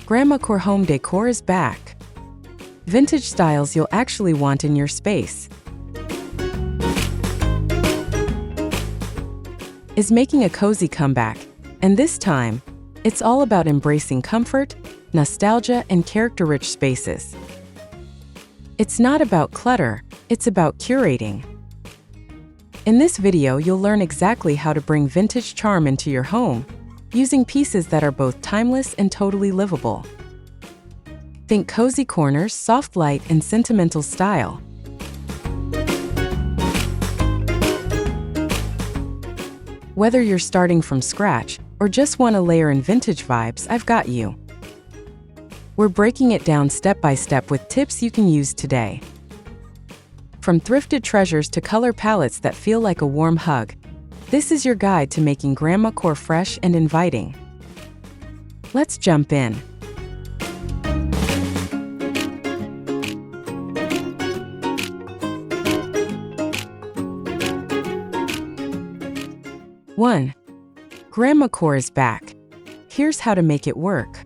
Grandmacore home decor is back. Vintage styles you'll actually want in your space. Is making a cozy comeback, and this time, it's all about embracing comfort, nostalgia, and character-rich spaces. It's not about clutter, it's about curating. In this video, you'll learn exactly how to bring vintage charm into your home, using pieces that are both timeless and totally livable. Think cozy corners, soft light, and sentimental style. Whether you're starting from scratch or just want to layer in vintage vibes, I've got you. We're breaking it down step by step with tips you can use today. From thrifted treasures to color palettes that feel like a warm hug, this is your guide to making Grandmacore fresh and inviting. Let's jump in. One, Grandmacore is back. Here's how to make it work.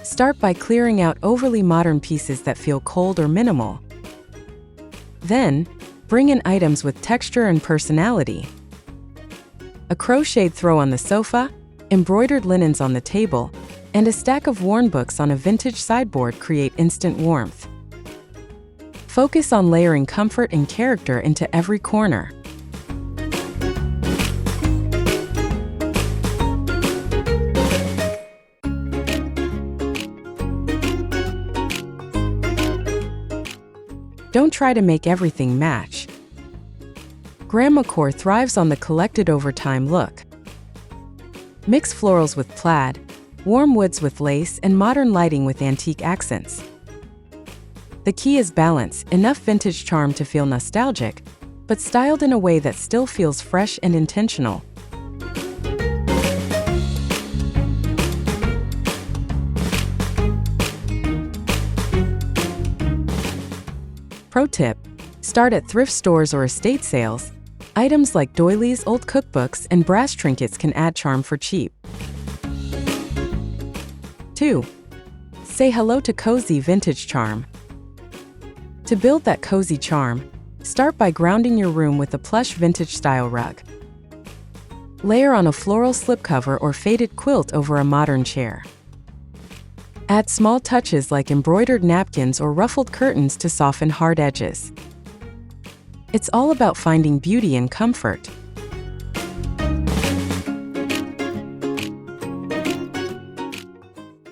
Start by clearing out overly modern pieces that feel cold or minimal. Then, bring in items with texture and personality. A crocheted throw on the sofa, embroidered linens on the table, and a stack of worn books on a vintage sideboard create instant warmth. Focus on layering comfort and character into every corner. Don't try to make everything match. Grandmacore thrives on the collected over time look. Mix florals with plaid, warm woods with lace, and modern lighting with antique accents. The key is balance, enough vintage charm to feel nostalgic, but styled in a way that still feels fresh and intentional. Pro tip: start at thrift stores or estate sales. Items like doilies, old cookbooks, and brass trinkets can add charm for cheap. 2. Say hello to cozy vintage charm. To build that cozy charm, start by grounding your room with a plush vintage-style rug. Layer on a floral slipcover or faded quilt over a modern chair. Add small touches like embroidered napkins or ruffled curtains to soften hard edges. It's all about finding beauty and comfort.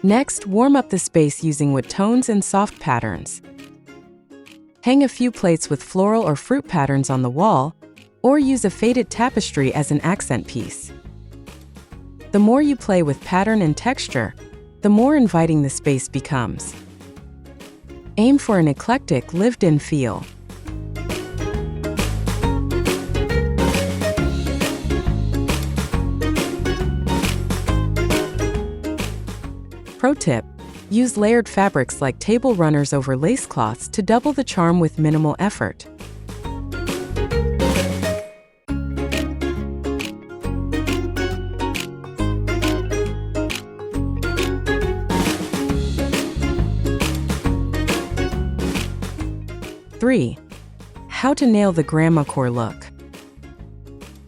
Next, warm up the space using wood tones and soft patterns. Hang a few plates with floral or fruit patterns on the wall, or use a faded tapestry as an accent piece. The more you play with pattern and texture, the more inviting the space becomes. Aim for an eclectic, lived-in feel. Pro tip: use layered fabrics like table runners over lace cloths to double the charm with minimal effort. Three, how to nail the Grandmacore look.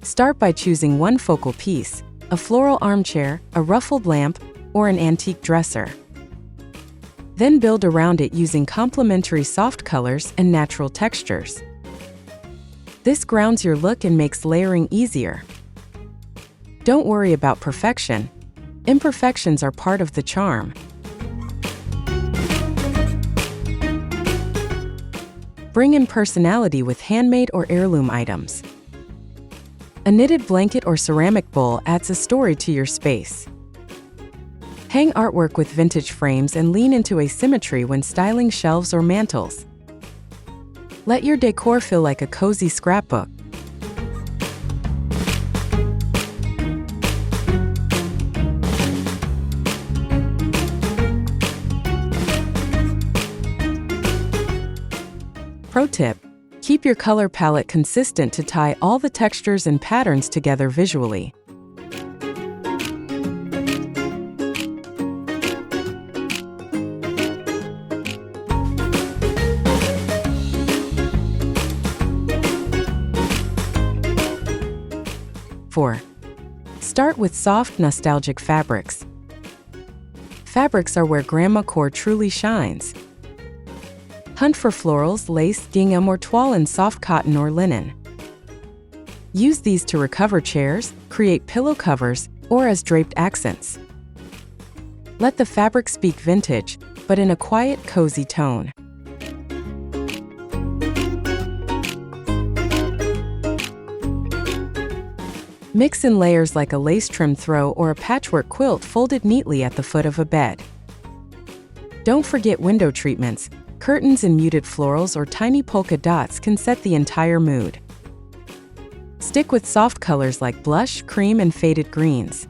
Start by choosing one focal piece: a floral armchair, a ruffled lamp, or an antique dresser. Then build around it using complementary soft colors and natural textures. This grounds your look and makes layering easier. Don't worry about perfection. Imperfections are part of the charm. Bring in personality with handmade or heirloom items. A knitted blanket or ceramic bowl adds a story to your space. Hang artwork with vintage frames and lean into asymmetry when styling shelves or mantels. Let your decor feel like a cozy scrapbook. Pro tip: keep your color palette consistent to tie all the textures and patterns together visually. 4. Start with soft, nostalgic fabrics. Fabrics are where Grandmacore truly shines. Hunt for florals, lace, gingham, or toile in soft cotton or linen. Use these to recover chairs, create pillow covers, or as draped accents. Let the fabric speak vintage, but in a quiet, cozy tone. Mix in layers like a lace trim throw or a patchwork quilt folded neatly at the foot of a bed. Don't forget window treatments. Curtains in muted florals or tiny polka dots can set the entire mood. Stick with soft colors like blush, cream, and faded greens.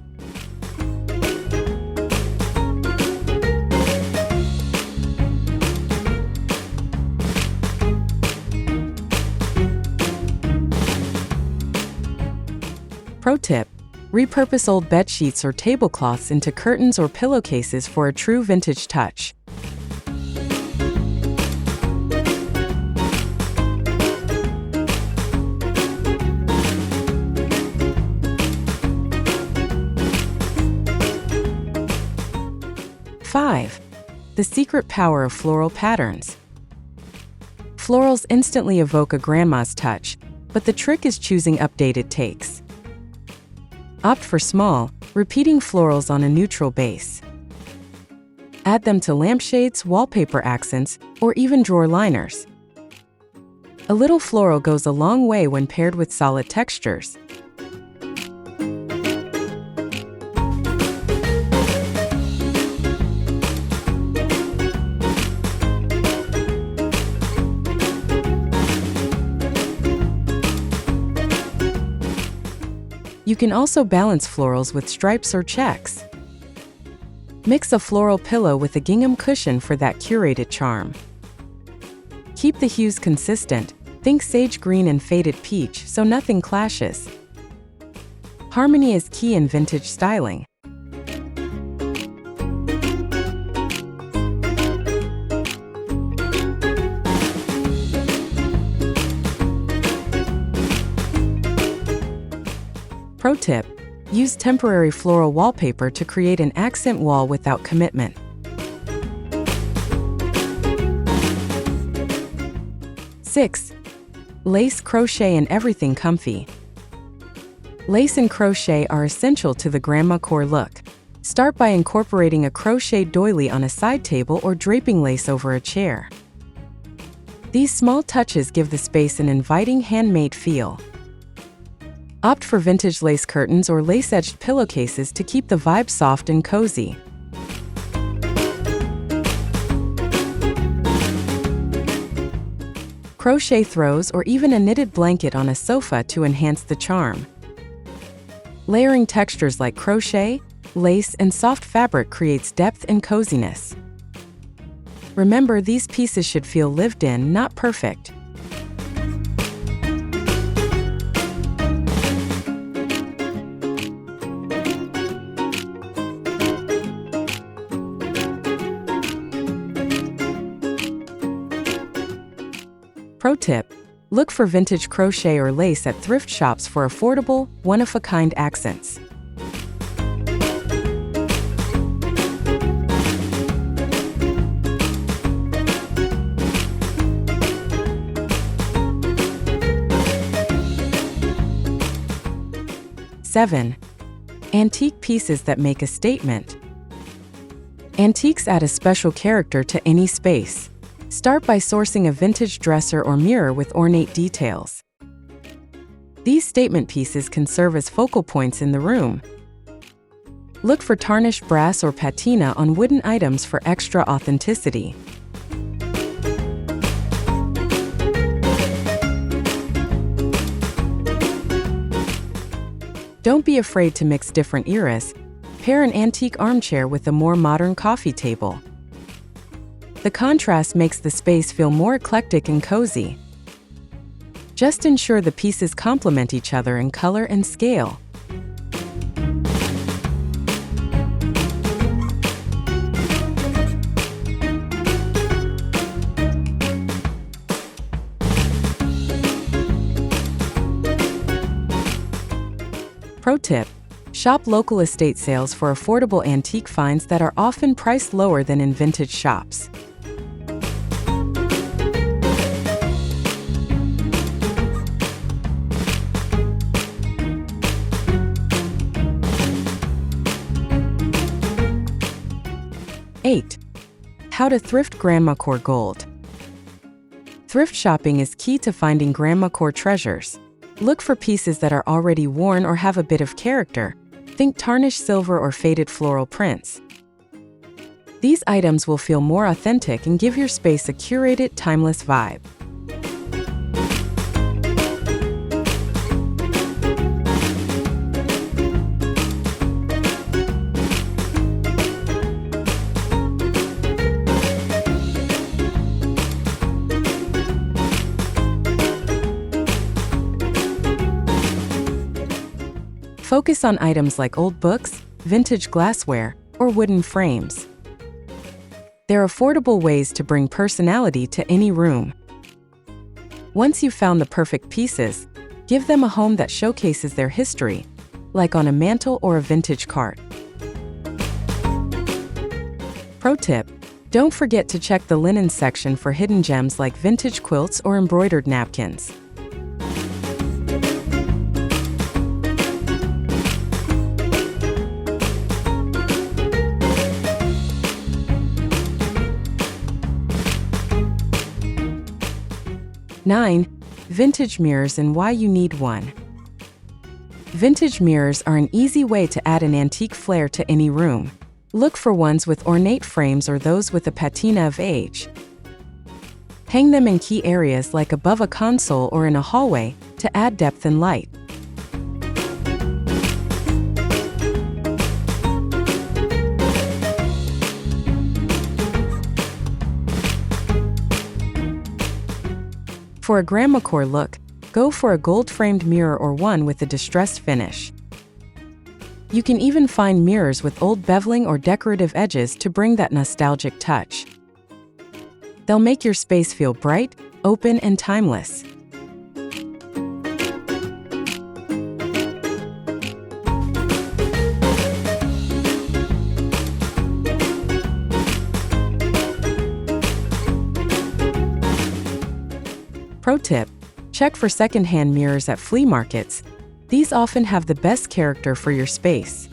Pro tip: repurpose old bedsheets or tablecloths into curtains or pillowcases for a true vintage touch. Five. The secret power of floral patterns. Florals instantly evoke a grandma's touch, but the trick is choosing updated takes. Opt for small, repeating florals on a neutral base. Add them to lampshades, wallpaper accents, or even drawer liners. A little floral goes a long way when paired with solid textures. You can also balance florals with stripes or checks. Mix a floral pillow with a gingham cushion for that curated charm. Keep the hues consistent. Think sage green and faded peach so nothing clashes. Harmony is key in vintage styling. Pro tip: use temporary floral wallpaper to create an accent wall without commitment. Six. Lace, crochet, and everything comfy. Lace and crochet are essential to the Grandmacore look. Start by incorporating a crochet doily on a side table or draping lace over a chair. These small touches give the space an inviting handmade feel. Opt for vintage lace curtains or lace-edged pillowcases to keep the vibe soft and cozy. Crochet throws or even a knitted blanket on a sofa to enhance the charm. Layering textures like crochet, lace, and soft fabric creates depth and coziness. Remember, these pieces should feel lived in, not perfect. Pro tip: look for vintage crochet or lace at thrift shops for affordable, one-of-a-kind accents. Seven. Antique pieces that make a statement. Antiques add a special character to any space. Start by sourcing a vintage dresser or mirror with ornate details. These statement pieces can serve as focal points in the room. Look for tarnished brass or patina on wooden items for extra authenticity. Don't be afraid to mix different eras. Pair an antique armchair with a more modern coffee table. The contrast makes the space feel more eclectic and cozy. Just ensure the pieces complement each other in color and scale. Pro tip: shop local estate sales for affordable antique finds that are often priced lower than in vintage shops. Eight. How to thrift Grandmacore gold. Thrift shopping is key to finding Grandmacore treasures. Look for pieces that are already worn or have a bit of character. Think tarnished silver or faded floral prints. These items will feel more authentic and give your space a curated, timeless vibe. Focus on items like old books, vintage glassware, or wooden frames. They're affordable ways to bring personality to any room. Once you've found the perfect pieces, give them a home that showcases their history, like on a mantle or a vintage cart. Pro tip: don't forget to check the linen section for hidden gems like vintage quilts or embroidered napkins. Nine. Vintage mirrors and why you need one. Vintage mirrors are an easy way to add an antique flair to any room. Look for ones with ornate frames or those with a patina of age. Hang them in key areas like above a console or in a hallway to add depth and light. For a Grandmacore look, go for a gold-framed mirror or one with a distressed finish. You can even find mirrors with old beveling or decorative edges to bring that nostalgic touch. They'll make your space feel bright, open, and timeless. Pro tip: check for secondhand mirrors at flea markets. These often have the best character for your space.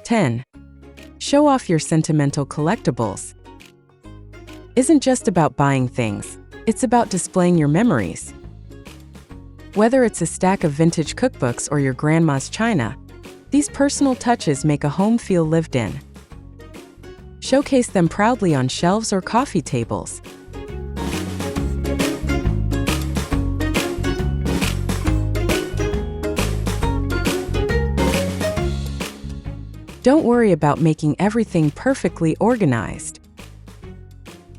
Ten. Show off your sentimental collectibles. Isn't just about buying things, it's about displaying your memories. Whether it's a stack of vintage cookbooks or your grandma's china, these personal touches make a home feel lived in. Showcase them proudly on shelves or coffee tables. Don't worry about making everything perfectly organized.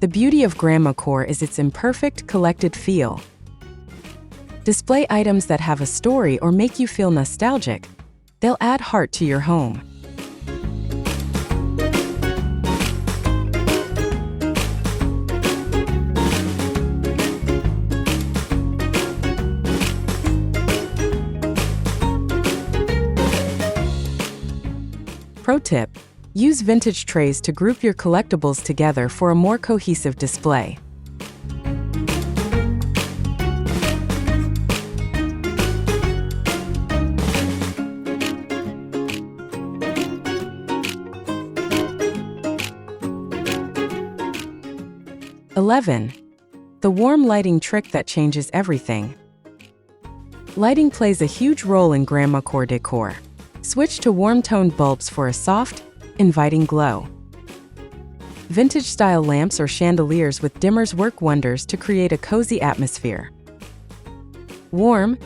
The beauty of Grandmacore is its imperfect, collected feel. Display items that have a story or make you feel nostalgic. They'll add heart to your home. Pro tip: use vintage trays to group your collectibles together for a more cohesive display. (11) The warm lighting trick that changes everything. Lighting plays a huge role in Grandmacore decor. Switch to warm-toned bulbs for a soft, inviting glow. Vintage-style lamps or chandeliers with dimmers work wonders to create a cozy atmosphere. Warm,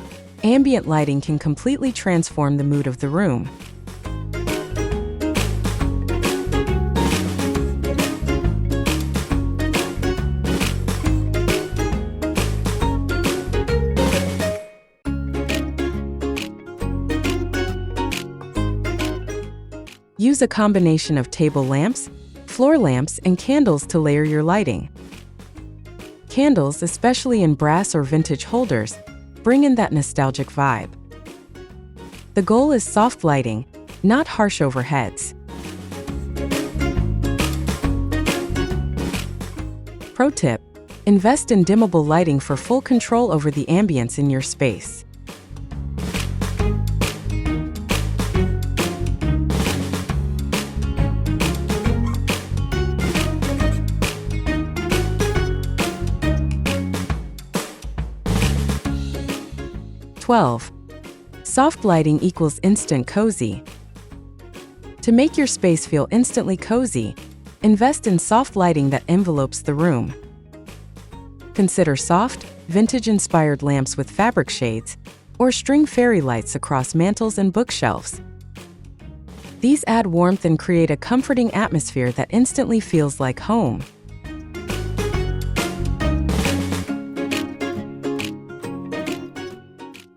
ambient lighting can completely transform the mood of the room. Use a combination of table lamps, floor lamps, and candles to layer your lighting. Candles, especially in brass or vintage holders, bring in that nostalgic vibe. The goal is soft lighting, not harsh overheads. Pro tip: invest in dimmable lighting for full control over the ambience in your space. Soft lighting equals instant cozy. To make your space feel instantly cozy, invest in soft lighting that envelopes the room. Consider soft, vintage-inspired lamps with fabric shades, or string fairy lights across mantels and bookshelves. These add warmth and create a comforting atmosphere that instantly feels like home.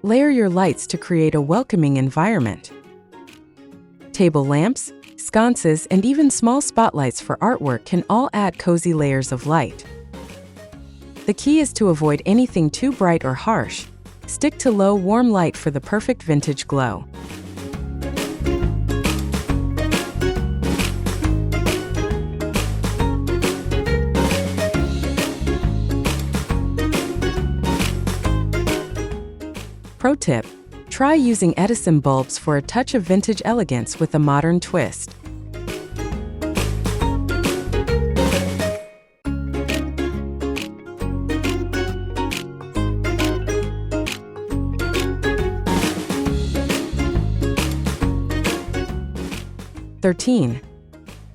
Layer your lights to create a welcoming environment. Table lamps, sconces, and even small spotlights for artwork can all add cozy layers of light. The key is to avoid anything too bright or harsh. Stick to low, warm light for the perfect vintage glow. Pro tip: try using Edison bulbs for a touch of vintage elegance with a modern twist.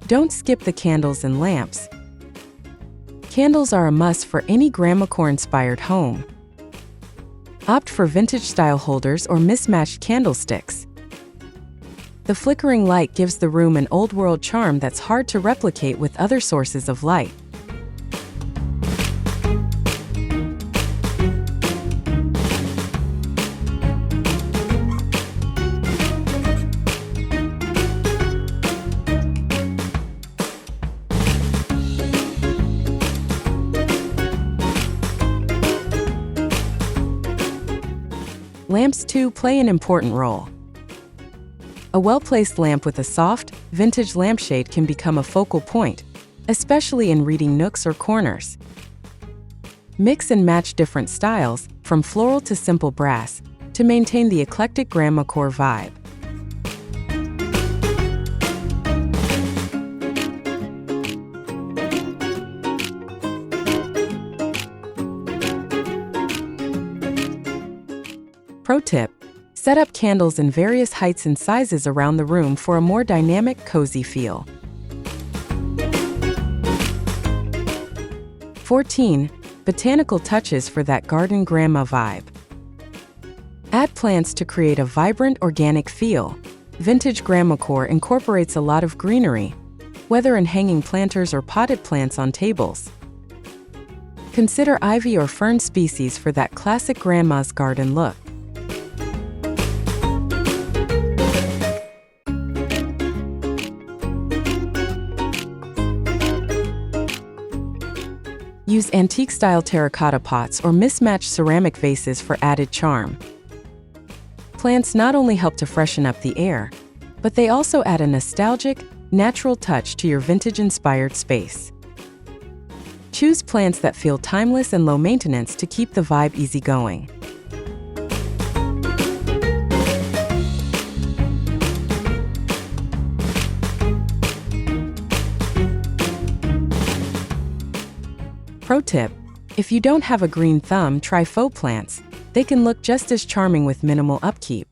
Don't skip the candles and lamps. Candles are a must for any Grandmacore-inspired home. Opt for vintage-style holders or mismatched candlesticks. The flickering light gives the room an old-world charm that's hard to replicate with other sources of light. Lamps too play an important role. A well-placed lamp with a soft, vintage lampshade can become a focal point, especially in reading nooks or corners. Mix and match different styles, from floral to simple brass, to maintain the eclectic Grandmacore vibe. Pro tip: set up candles in various heights and sizes around the room for a more dynamic, cozy feel. 14. Botanical touches for that garden grandma vibe. Add plants to create a vibrant, organic feel. Vintage Grandmacore incorporates a lot of greenery, whether in hanging planters or potted plants on tables. Consider ivy or fern species for that classic grandma's garden look. Use antique-style terracotta pots or mismatched ceramic vases for added charm. Plants not only help to freshen up the air, but they also add a nostalgic, natural touch to your vintage-inspired space. Choose plants that feel timeless and low maintenance to keep the vibe easygoing. Pro tip: if you don't have a green thumb, try faux plants. They can look just as charming with minimal upkeep.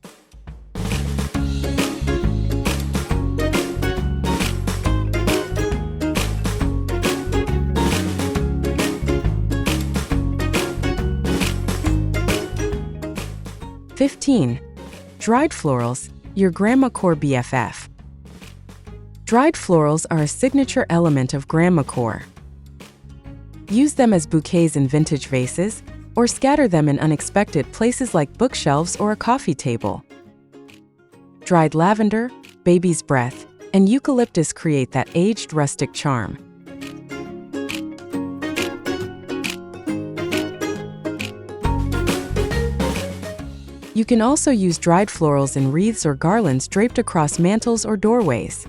Dried florals, your Grandmacore BFF. Dried florals are a signature element of Grandmacore. Use them as bouquets in vintage vases, or scatter them in unexpected places like bookshelves or a coffee table. Dried lavender, baby's breath, and eucalyptus create that aged rustic charm. You can also use dried florals in wreaths or garlands draped across mantles or doorways.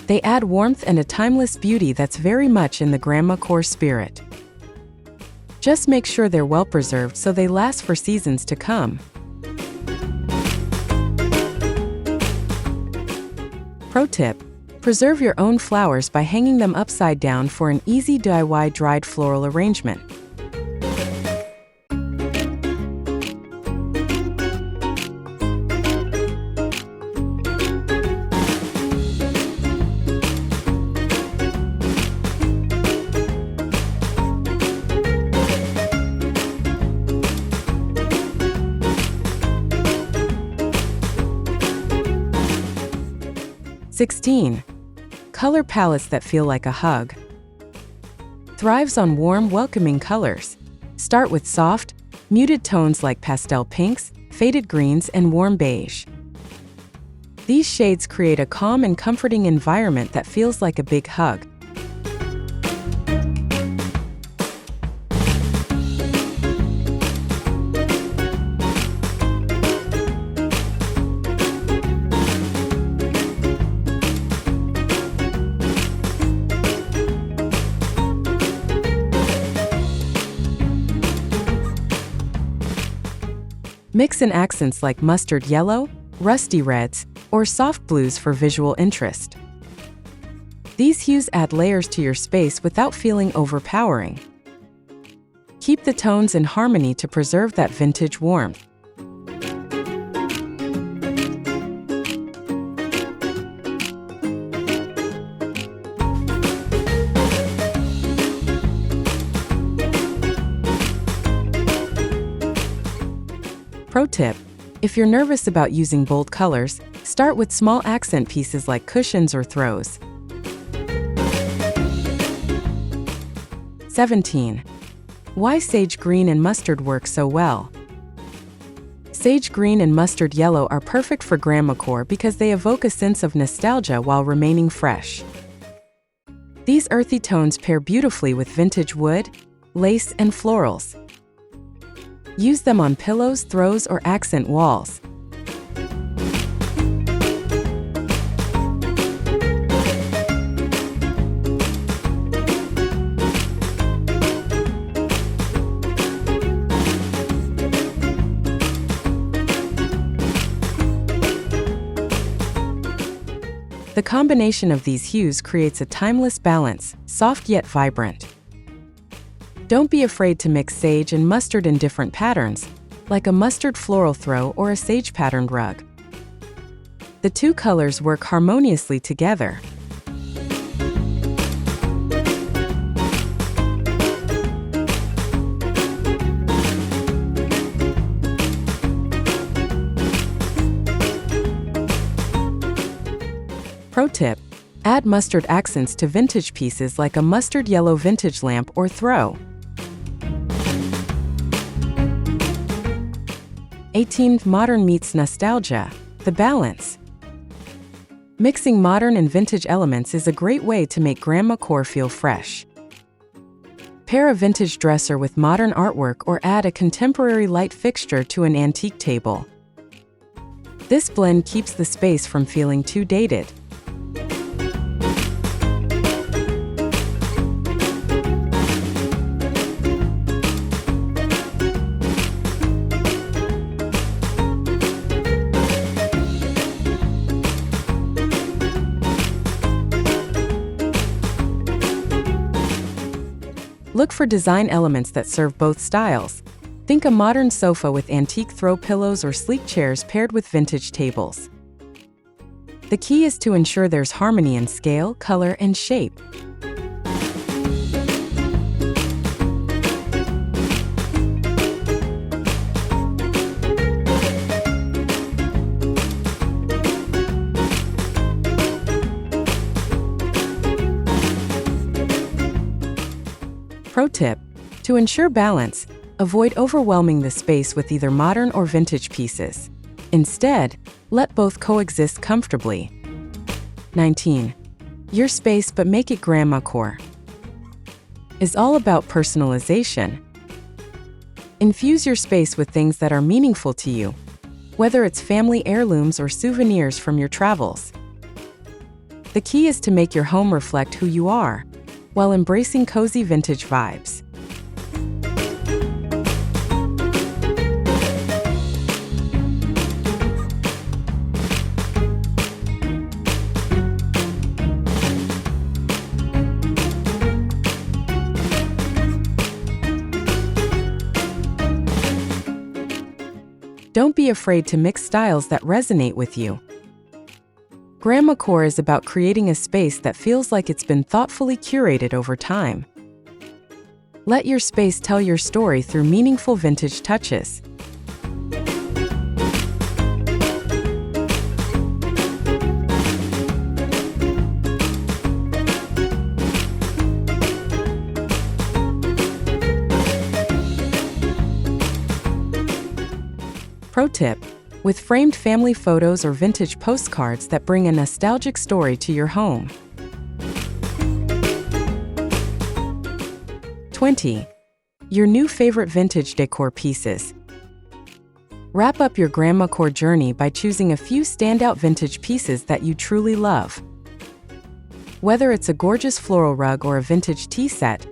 They add warmth and a timeless beauty that's very much in the Grandmacore spirit. Just make sure they're well preserved so they last for seasons to come. Pro tip: preserve your own flowers by hanging them upside down for an easy DIY dried floral arrangement. (16) Color palettes that feel like a hug. Thrives on warm, welcoming colors. Start with soft, muted tones like pastel pinks, faded greens, and warm beige. These shades create a calm and comforting environment that feels like a big hug. Mix in accents like mustard yellow, rusty reds, or soft blues for visual interest. These hues add layers to your space without feeling overpowering. Keep the tones in harmony to preserve that vintage warmth. Pro tip: if you're nervous about using bold colors, start with small accent pieces like cushions or throws. 17. Why sage green and mustard work so well. Sage green and mustard yellow are perfect for Grandmacore because they evoke a sense of nostalgia while remaining fresh. These earthy tones pair beautifully with vintage wood, lace, and florals. Use them on pillows, throws, or accent walls. The combination of these hues creates a timeless balance, soft yet vibrant. Don't be afraid to mix sage and mustard in different patterns, like a mustard floral throw or a sage patterned rug. The two colors work harmoniously together. Pro tip: add mustard accents to vintage pieces like a mustard yellow vintage lamp or throw. 18. Modern meets nostalgia. The balance. Mixing modern and vintage elements is a great way to make Grandmacore feel fresh. Pair a vintage dresser with modern artwork or add a contemporary light fixture to an antique table. This blend keeps the space from feeling too dated. Look for design elements that serve both styles. Think a modern sofa with antique throw pillows or sleek chairs paired with vintage tables. The key is to ensure there's harmony in scale, color, and shape. Pro tip: to ensure balance, avoid overwhelming the space with either modern or vintage pieces. Instead, let both coexist comfortably. 19. Your space but make it Grandmacore is all about personalization. Infuse your space with things that are meaningful to you, whether it's family heirlooms or souvenirs from your travels. The key is to make your home reflect who you are, while embracing cozy vintage vibes. Don't be afraid to mix styles that resonate with you. Grandmacore is about creating a space that feels like it's been thoughtfully curated over time. Let your space tell your story through meaningful vintage touches. Pro tip: with framed family photos or vintage postcards that bring a nostalgic story to your home. 20. Your new favorite vintage decor pieces. Wrap up your Grandmacore journey by choosing a few standout vintage pieces that you truly love. Whether it's a gorgeous floral rug or a vintage tea set,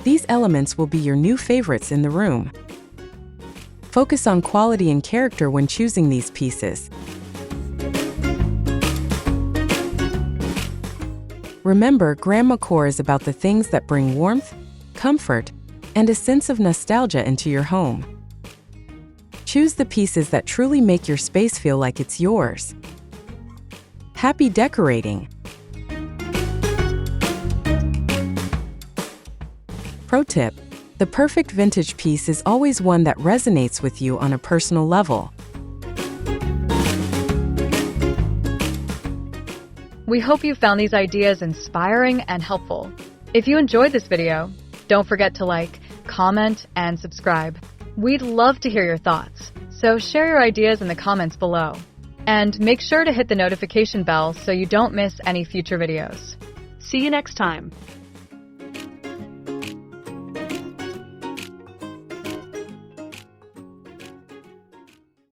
these elements will be your new favorites in the room. Focus on quality and character when choosing these pieces. Remember, Grandmacore is about the things that bring warmth, comfort, and a sense of nostalgia into your home. Choose the pieces that truly make your space feel like it's yours. Happy decorating! Pro tip: the perfect vintage piece is always one that resonates with you on a personal level. We hope you found these ideas inspiring and helpful. If you enjoyed this video, don't forget to like, comment, and subscribe. We'd love to hear your thoughts, so share your ideas in the comments below. And make sure to hit the notification bell so you don't miss any future videos. See you next time.